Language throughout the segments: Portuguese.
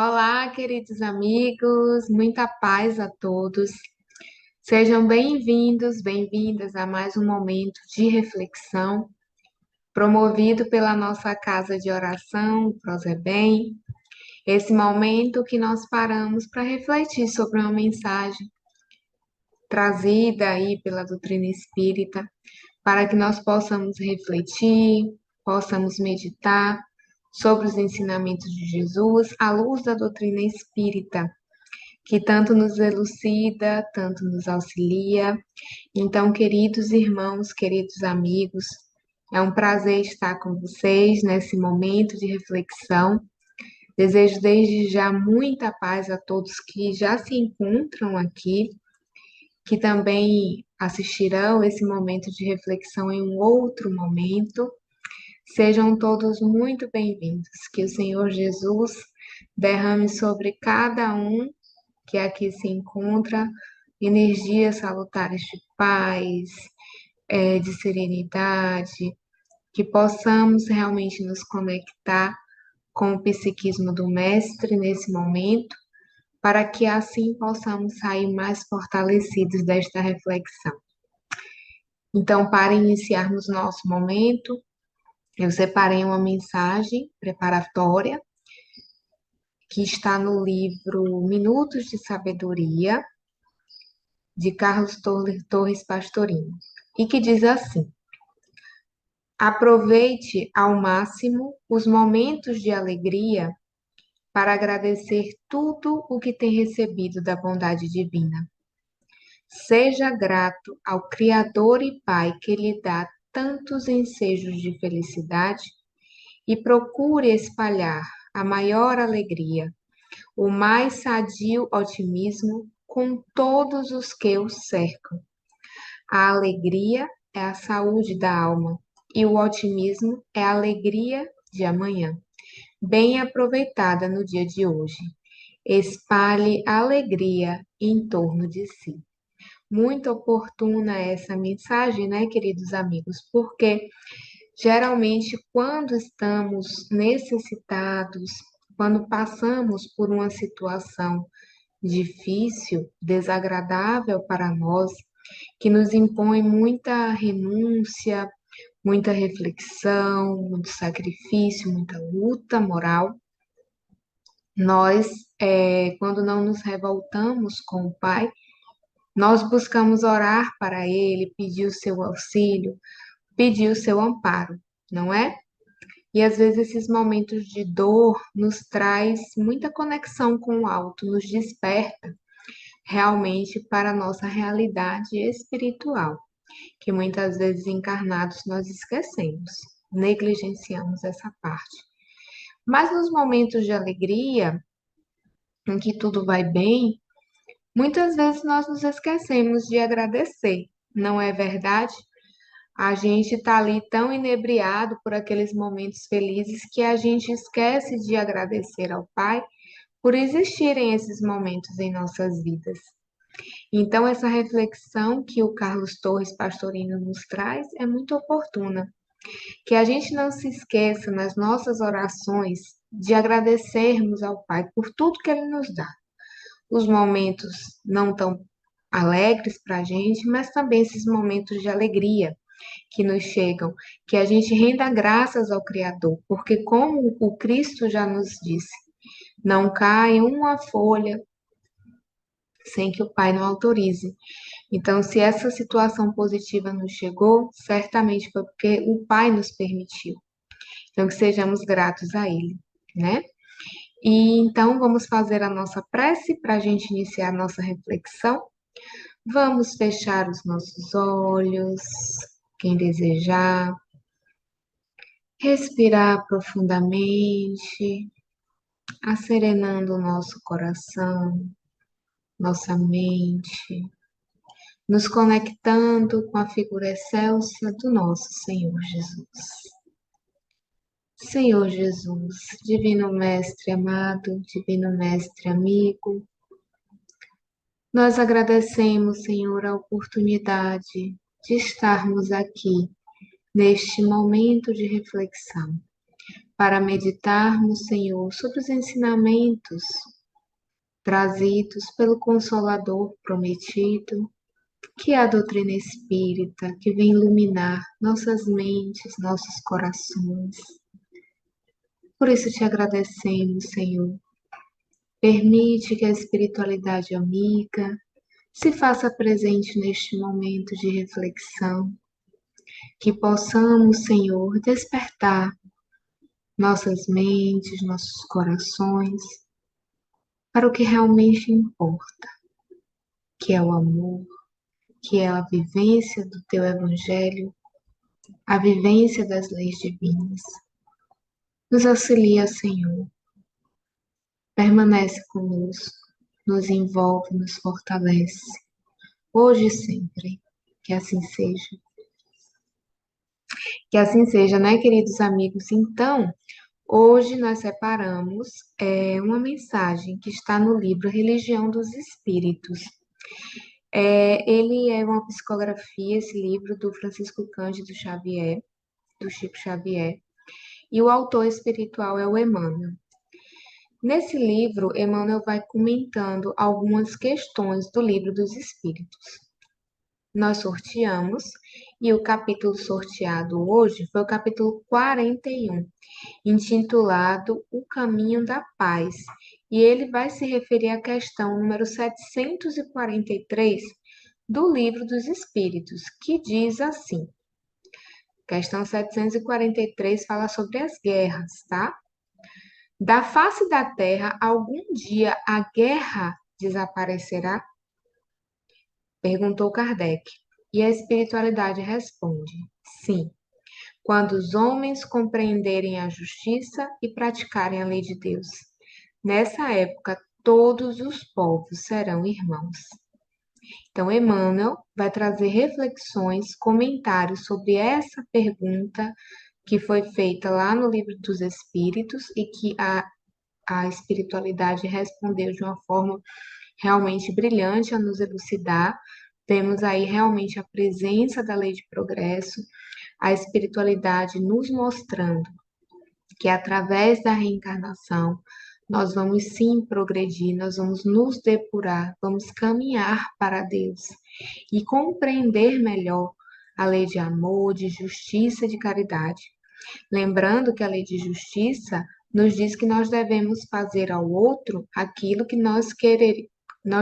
Olá, queridos amigos, muita paz a todos. Sejam bem-vindos, bem-vindas a mais um momento de reflexão, promovido pela nossa casa de oração, o Prozebem. Esse momento que nós paramos para refletir sobre uma mensagem trazida aí pela doutrina espírita, para que nós possamos refletir, possamos meditar sobre os ensinamentos de Jesus à luz da doutrina espírita, que tanto nos elucida, tanto nos auxilia. Então, queridos irmãos, queridos amigos, é um prazer estar com vocês nesse momento de reflexão. Desejo desde já muita paz a todos que já se encontram aqui, que também assistirão esse momento de reflexão em um outro momento. Sejam todos muito bem-vindos. Que o Senhor Jesus derrame sobre cada um que aqui se encontra energias salutares de paz, de serenidade, que possamos realmente nos conectar com o psiquismo do Mestre nesse momento, para que assim possamos sair mais fortalecidos desta reflexão. Então, para iniciarmos nosso momento, eu separei uma mensagem preparatória que está no livro Minutos de Sabedoria, de Carlos Torres Pastorino, e que diz assim: aproveite ao máximo os momentos de alegria para agradecer tudo o que tem recebido da bondade divina. Seja grato ao Criador e Pai que lhe dá tantos ensejos de felicidade e procure espalhar a maior alegria, o mais sadio otimismo com todos os que o cercam. A alegria é a saúde da alma e o otimismo é a alegria de amanhã, bem aproveitada no dia de hoje. Espalhe a alegria em torno de si. Muito oportuna essa mensagem, né, queridos amigos? Porque geralmente quando estamos necessitados, quando passamos por uma situação difícil, desagradável para nós, que nos impõe muita renúncia, muita reflexão, muito sacrifício, muita luta moral. Nós, quando não nos revoltamos com o Pai, nós buscamos orar para Ele, pedir o seu auxílio, pedir o seu amparo, não é? E às vezes esses momentos de dor nos traz muita conexão com o alto, nos desperta realmente para a nossa realidade espiritual, que muitas vezes encarnados nós esquecemos, negligenciamos essa parte. Mas nos momentos de alegria, em que tudo vai bem, muitas vezes nós nos esquecemos de agradecer, não é verdade? A gente está ali tão inebriado por aqueles momentos felizes que a gente esquece de agradecer ao Pai por existirem esses momentos em nossas vidas. Então, essa reflexão que o Carlos Torres Pastorino nos traz é muito oportuna. Que a gente não se esqueça nas nossas orações de agradecermos ao Pai por tudo que Ele nos dá. Os momentos não tão alegres para a gente, mas também esses momentos de alegria que nos chegam, que a gente renda graças ao Criador, porque como o Cristo já nos disse, não cai uma folha sem que o Pai não autorize. Então, se essa situação positiva nos chegou, certamente foi porque o Pai nos permitiu. Então, que sejamos gratos a Ele, né? E então, vamos fazer a nossa prece para a gente iniciar a nossa reflexão. Vamos fechar os nossos olhos, quem desejar, respirar profundamente, acerenando o nosso coração, nossa mente, nos conectando com a figura excelsa do nosso Senhor Jesus. Senhor Jesus, Divino Mestre amado, Divino Mestre amigo, nós agradecemos, Senhor, a oportunidade de estarmos aqui neste momento de reflexão, para meditarmos, Senhor, sobre os ensinamentos trazidos pelo Consolador prometido, que é a doutrina espírita, que vem iluminar nossas mentes, nossos corações. Por isso te agradecemos, Senhor. Permite que a espiritualidade amiga se faça presente neste momento de reflexão, que possamos, Senhor, despertar nossas mentes, nossos corações para o que realmente importa, que é o amor, que é a vivência do teu evangelho, a vivência das leis divinas. Nos auxilia, Senhor, permanece conosco, nos envolve, nos fortalece, hoje e sempre. Que assim seja. Que assim seja, né, queridos amigos? Então, hoje nós separamos uma mensagem que está no livro Religião dos Espíritos. Ele é uma psicografia, esse livro, do Francisco Cândido Xavier, do Chico Xavier, e o autor espiritual é o Emmanuel. Nesse livro, Emmanuel vai comentando algumas questões do Livro dos Espíritos. Nós sorteamos, e o capítulo sorteado hoje foi o capítulo 41, intitulado O Caminho da Paz, e ele vai se referir à questão número 743 do Livro dos Espíritos, que diz assim: questão 743 fala sobre as guerras, tá? Da face da terra, algum dia a guerra desaparecerá? Perguntou Kardec. E a espiritualidade responde: sim, quando os homens compreenderem a justiça e praticarem a lei de Deus. Nessa época, todos os povos serão irmãos. Então, Emmanuel vai trazer reflexões, comentários sobre essa pergunta que foi feita lá no Livro dos Espíritos e que a espiritualidade respondeu de uma forma realmente brilhante a nos elucidar. Temos aí realmente a presença da lei de progresso, a espiritualidade nos mostrando que através da reencarnação nós vamos sim progredir, nós vamos nos depurar, vamos caminhar para Deus e compreender melhor a lei de amor, de justiça e de caridade. Lembrando que a lei de justiça nos diz que nós devemos fazer ao outro aquilo que nós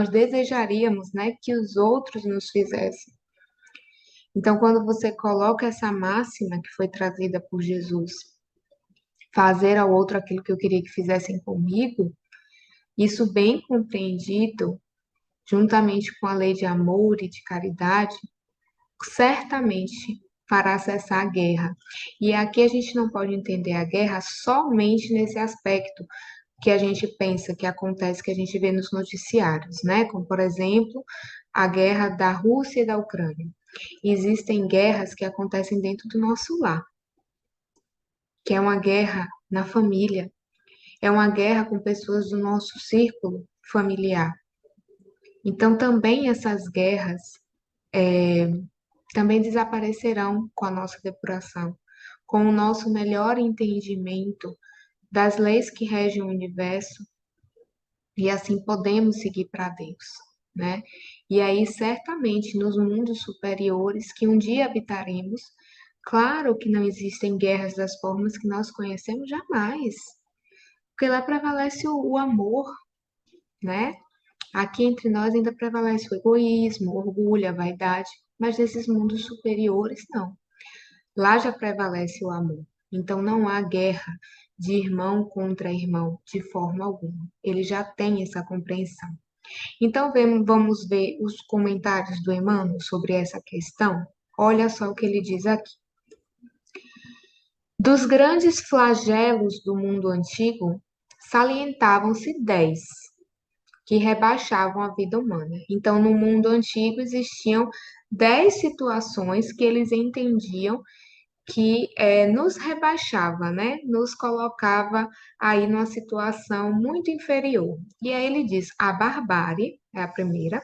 desejaríamos, né, que os outros nos fizessem. Então, quando você coloca essa máxima que foi trazida por Jesus, fazer ao outro aquilo que eu queria que fizessem comigo, isso bem compreendido, juntamente com a lei de amor e de caridade, certamente fará cessar a guerra. E aqui a gente não pode entender a guerra somente nesse aspecto que a gente pensa que acontece, que a gente vê nos noticiários, né? Como, por exemplo, a guerra da Rússia e da Ucrânia. Existem guerras que acontecem dentro do nosso lar, que é uma guerra na família, é uma guerra com pessoas do nosso círculo familiar. Então, também essas guerras também desaparecerão com a nossa depuração, com o nosso melhor entendimento das leis que regem o universo, e assim podemos seguir para Deus, né? E aí, certamente, nos mundos superiores que um dia habitaremos, claro que não existem guerras das formas que nós conhecemos jamais, porque lá prevalece o amor, né? Aqui entre nós ainda prevalece o egoísmo, o orgulho, a vaidade, mas nesses mundos superiores não. Lá já prevalece o amor. Então não há guerra de irmão contra irmão de forma alguma. Ele já tem essa compreensão. Então vamos ver os comentários do Emmanuel sobre essa questão. Olha só o que ele diz aqui. Dos grandes flagelos do mundo antigo, salientavam-se 10 que rebaixavam a vida humana. Então, no mundo antigo existiam 10 situações que eles entendiam que nos rebaixava, né? Nos colocava aí numa situação muito inferior. E aí ele diz: a barbárie é a primeira,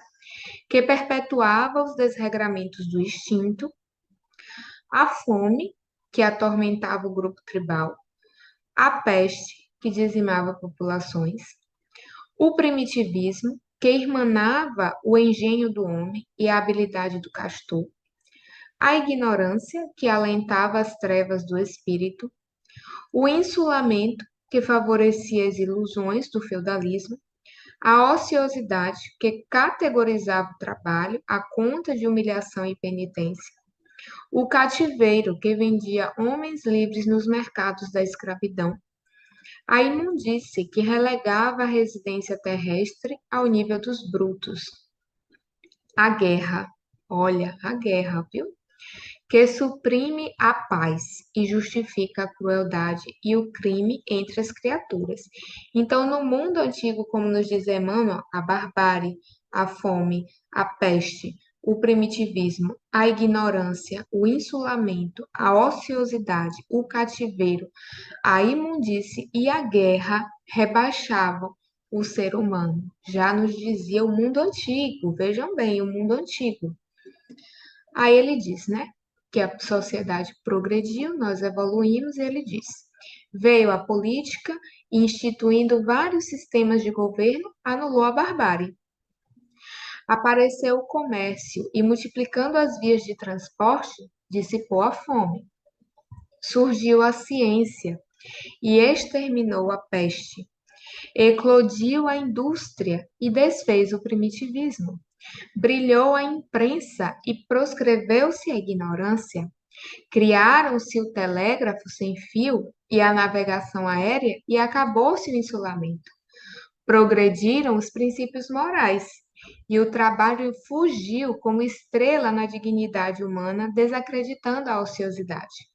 que perpetuava os desregramentos do instinto, a fome, que atormentava o grupo tribal, a peste, que dizimava populações, o primitivismo, que irmanava o engenho do homem e a habilidade do castor, a ignorância, que alentava as trevas do espírito, o insulamento, que favorecia as ilusões do feudalismo, a ociosidade, que categorizava o trabalho à conta de humilhação e penitência, o cativeiro, que vendia homens livres nos mercados da escravidão, a imundície, que relegava a residência terrestre ao nível dos brutos, a guerra, olha, a guerra, viu? Que suprime a paz e justifica a crueldade e o crime entre as criaturas. Então, no mundo antigo, como nos diz Emmanuel, a barbárie, a fome, a peste, o primitivismo, a ignorância, o insulamento, a ociosidade, o cativeiro, a imundície e a guerra rebaixavam o ser humano. Já nos dizia o mundo antigo, vejam bem, o mundo antigo. Aí ele diz, né, que a sociedade progrediu, nós evoluímos, e ele diz: veio a política e, instituindo vários sistemas de governo, anulou a barbárie. Apareceu o comércio e, multiplicando as vias de transporte, dissipou a fome. Surgiu a ciência e exterminou a peste. Eclodiu a indústria e desfez o primitivismo. Brilhou a imprensa e proscreveu-se a ignorância. Criaram-se o telégrafo sem fio e a navegação aérea e acabou-se o insulamento. Progrediram os princípios morais e o trabalho fugiu como estrela na dignidade humana, desacreditando a ociosidade.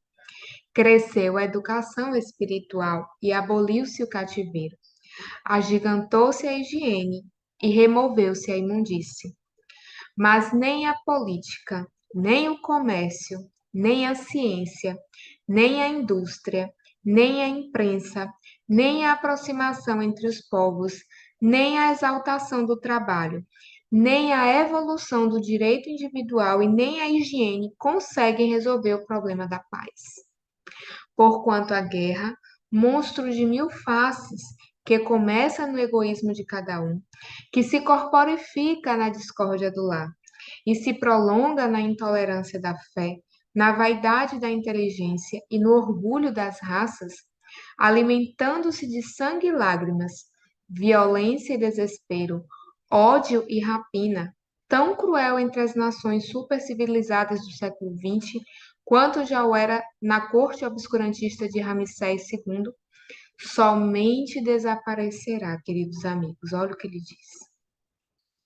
Cresceu a educação espiritual e aboliu-se o cativeiro. Agigantou-se a higiene e removeu-se a imundície. Mas nem a política, nem o comércio, nem a ciência, nem a indústria, nem a imprensa, nem a aproximação entre os povos, nem a exaltação do trabalho, nem a evolução do direito individual e nem a higiene conseguem resolver o problema da paz. Porquanto a guerra, monstro de mil faces, que começa no egoísmo de cada um, que se corporifica na discórdia do lar e se prolonga na intolerância da fé, na vaidade da inteligência e no orgulho das raças, alimentando-se de sangue e lágrimas, violência e desespero, ódio e rapina, tão cruel entre as nações supercivilizadas do século XX, quanto já o era na corte obscurantista de Ramsés II, somente desaparecerá, queridos amigos. Olha o que ele diz.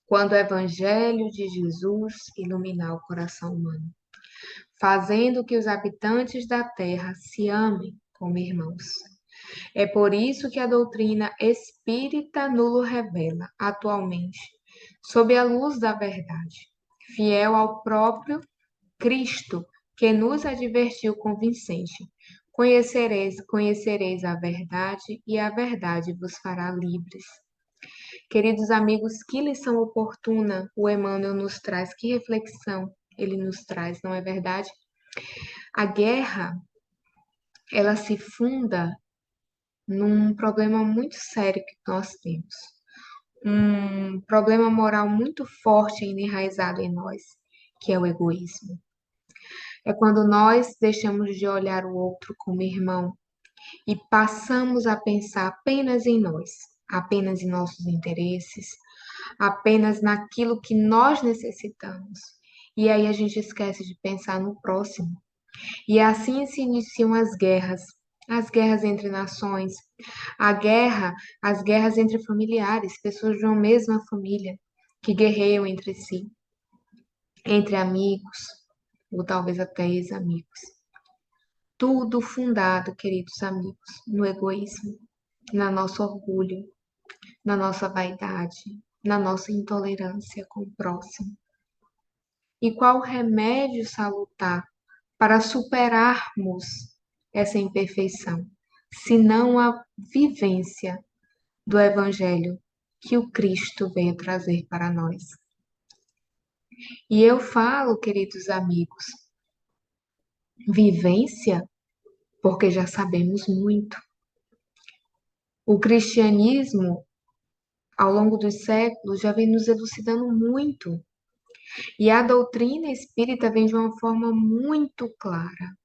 Quando o Evangelho de Jesus iluminar o coração humano, fazendo que os habitantes da terra se amem como irmãos. É por isso que a doutrina espírita nulo revela, atualmente, sob a luz da verdade, fiel ao próprio Cristo, que nos advertiu convincente. Conhecereis a verdade, e a verdade vos fará livres. Queridos amigos, que lição oportuna o Emmanuel nos traz, que reflexão ele nos traz, não é verdade? A guerra, ela se funda num problema muito sério que nós temos, um problema moral muito forte ainda enraizado em nós, que é o egoísmo. É quando nós deixamos de olhar o outro como irmão e passamos a pensar apenas em nós, apenas em nossos interesses, apenas naquilo que nós necessitamos. E aí a gente esquece de pensar no próximo. E assim se iniciam as guerras entre nações, as guerras entre familiares, pessoas de uma mesma família que guerreiam entre si, entre amigos, ou talvez até ex-amigos. Tudo fundado, queridos amigos, no egoísmo, na nosso orgulho, na nossa vaidade, na nossa intolerância com o próximo. E qual remédio salutar para superarmos essa imperfeição, se não a vivência do Evangelho que o Cristo veio trazer para nós? E eu falo, queridos amigos, vivência, porque já sabemos muito. O cristianismo, ao longo dos séculos, já vem nos elucidando muito. E a doutrina espírita vem de uma forma muito clara.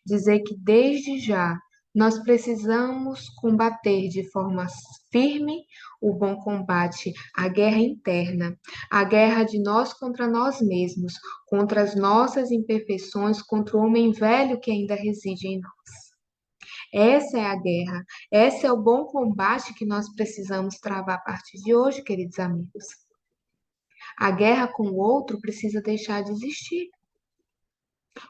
Dizer que desde já nós precisamos combater de forma firme o bom combate, a guerra interna, a guerra de nós contra nós mesmos, contra as nossas imperfeições, contra o homem velho que ainda reside em nós. Essa é a guerra, esse é o bom combate que nós precisamos travar a partir de hoje, queridos amigos. A guerra com o outro precisa deixar de existir.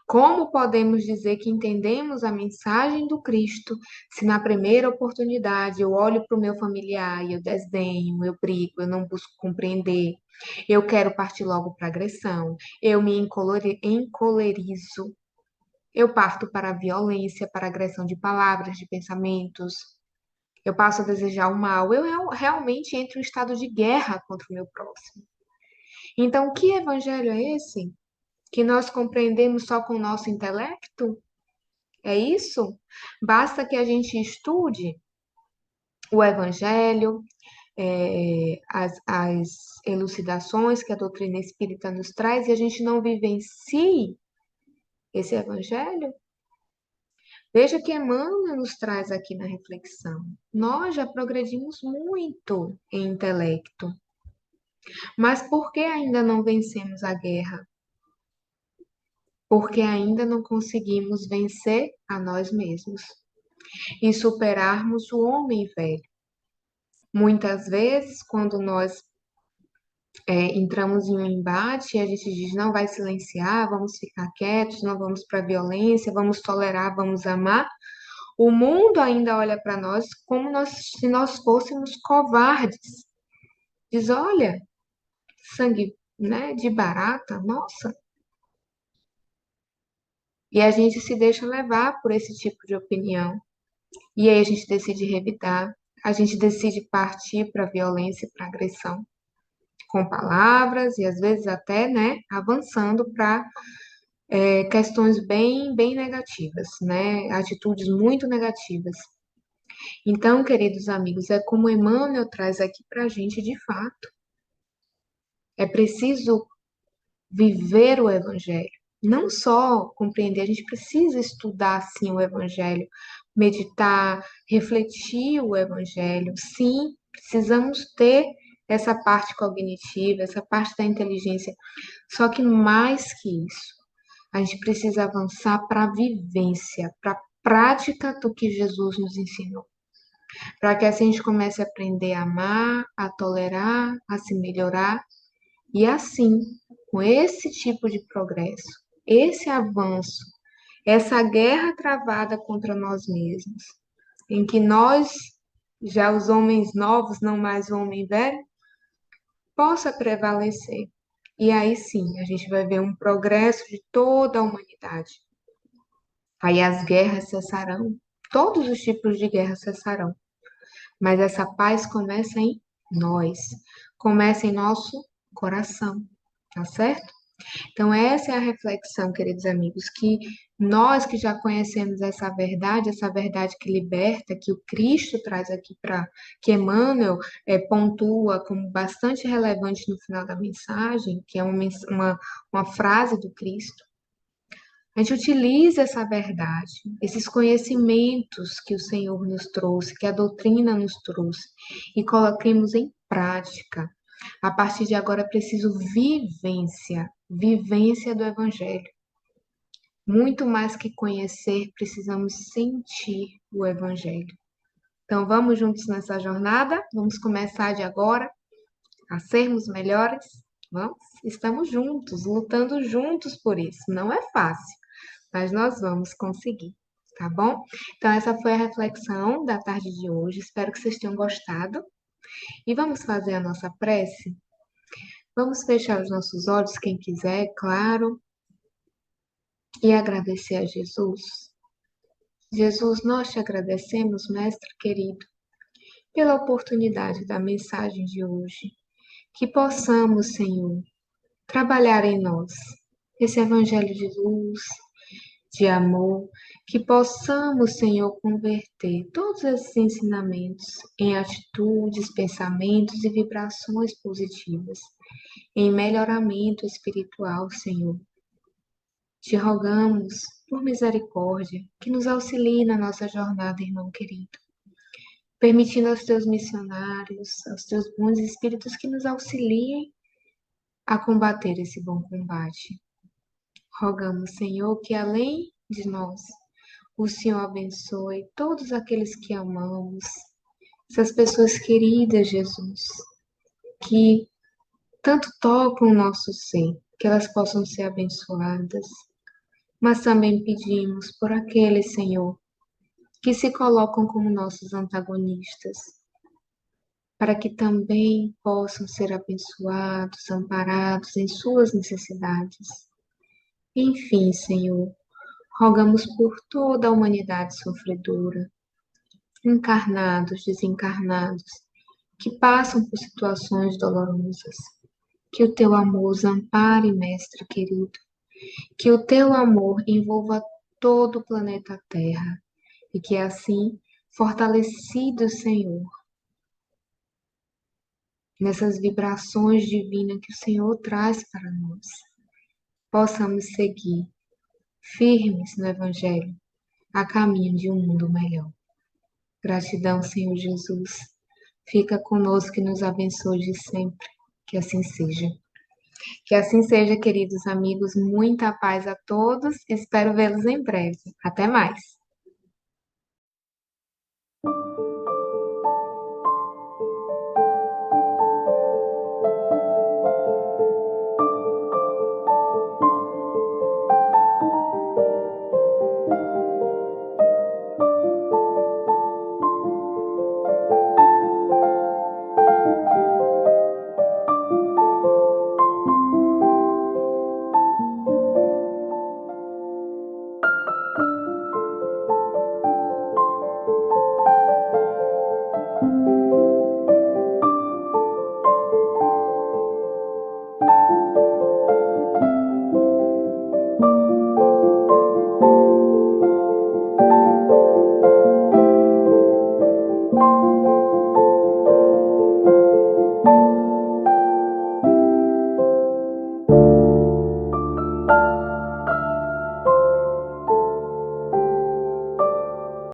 Como podemos dizer que entendemos a mensagem do Cristo se na primeira oportunidade eu olho para o meu familiar e eu desdenho, eu brigo, eu não busco compreender, eu quero partir logo para a agressão, eu me encolerizo, eu parto para a violência, para a agressão de palavras, de pensamentos, eu passo a desejar o mal, realmente entro em estado de guerra contra o meu próximo. Então, que evangelho é esse? Que nós compreendemos só com o nosso intelecto? É isso? Basta que a gente estude o Evangelho, as elucidações que a doutrina espírita nos traz e a gente não vivencie esse Evangelho? Veja que Emmanuel nos traz aqui na reflexão. Nós já progredimos muito em intelecto, mas por que ainda não vencemos a guerra? Porque ainda não conseguimos vencer a nós mesmos e superarmos o homem velho. Muitas vezes, quando nós entramos em um embate, a gente diz não vai silenciar, vamos ficar quietos, não vamos para a violência, vamos tolerar, vamos amar. O mundo ainda olha para nós como se nós fôssemos covardes. Diz, olha, sangue, né, de barata, nossa. E a gente se deixa levar por esse tipo de opinião. E aí a gente decide revidar, a gente decide partir para a violência, para a agressão, com palavras e às vezes até, né, avançando para questões bem negativas, né, atitudes muito negativas. Então, queridos amigos, é como Emmanuel traz aqui para a gente de fato. É preciso viver o Evangelho, não só compreender, a gente precisa estudar sim o Evangelho, meditar, refletir o Evangelho. Sim, precisamos ter essa parte cognitiva, essa parte da inteligência. Só que mais que isso, a gente precisa avançar para a vivência, para a prática do que Jesus nos ensinou. Para que assim a gente comece a aprender a amar, a tolerar, a se melhorar e assim, com esse tipo de progresso, esse avanço, essa guerra travada contra nós mesmos, em que nós, já os homens novos, não mais o homem velho, possa prevalecer. E aí sim, a gente vai ver um progresso de toda a humanidade. Aí as guerras cessarão, todos os tipos de guerra cessarão. Mas essa paz começa em nós, começa em nosso coração, tá certo? Então, essa é a reflexão, queridos amigos, que nós que já conhecemos essa verdade que liberta, que o Cristo traz aqui para, que Emmanuel pontua como bastante relevante no final da mensagem, que é uma frase do Cristo. A gente utiliza essa verdade, esses conhecimentos que o Senhor nos trouxe, que a doutrina nos trouxe, e coloquemos em prática. A partir de agora é preciso vivência do Evangelho. Muito mais que conhecer, precisamos sentir o Evangelho. Então, vamos juntos nessa jornada? Vamos começar de agora a sermos melhores? Vamos? Estamos juntos, lutando juntos por isso. Não é fácil, mas nós vamos conseguir, tá bom? Então, essa foi a reflexão da tarde de hoje. Espero que vocês tenham gostado. E vamos fazer a nossa prece? Vamos fechar os nossos olhos, quem quiser, claro, e agradecer a Jesus. Jesus, nós te agradecemos, Mestre querido, pela oportunidade da mensagem de hoje. Que possamos, Senhor, trabalhar em nós esse evangelho de luz, de amor, Que possamos, Senhor, converter todos esses ensinamentos em atitudes, pensamentos e vibrações positivas, em melhoramento espiritual, Senhor. Te rogamos, por misericórdia, que nos auxilie na nossa jornada, irmão querido, permitindo aos teus missionários, aos teus bons espíritos que nos auxiliem a combater esse bom combate. Rogamos, Senhor, que além de nós, o Senhor abençoe todos aqueles que amamos, essas pessoas queridas, Jesus, que tanto tocam o nosso ser, que elas possam ser abençoadas. Mas também pedimos por aqueles, Senhor, que se colocam como nossos antagonistas, para que também possam ser abençoados, amparados em suas necessidades. Enfim, Senhor, rogamos por toda a humanidade sofredora, encarnados, desencarnados, que passam por situações dolorosas. Que o teu amor os ampare, Mestre querido. Que o teu amor envolva todo o planeta Terra. E que assim, fortalecido, Senhor, nessas vibrações divinas que o Senhor traz para nós, possamos seguir firmes no Evangelho, a caminho de um mundo melhor. Gratidão, Senhor Jesus. Fica conosco e nos abençoe de sempre. Que assim seja. Que assim seja, queridos amigos. Muita paz a todos. Espero vê-los em breve. Até mais.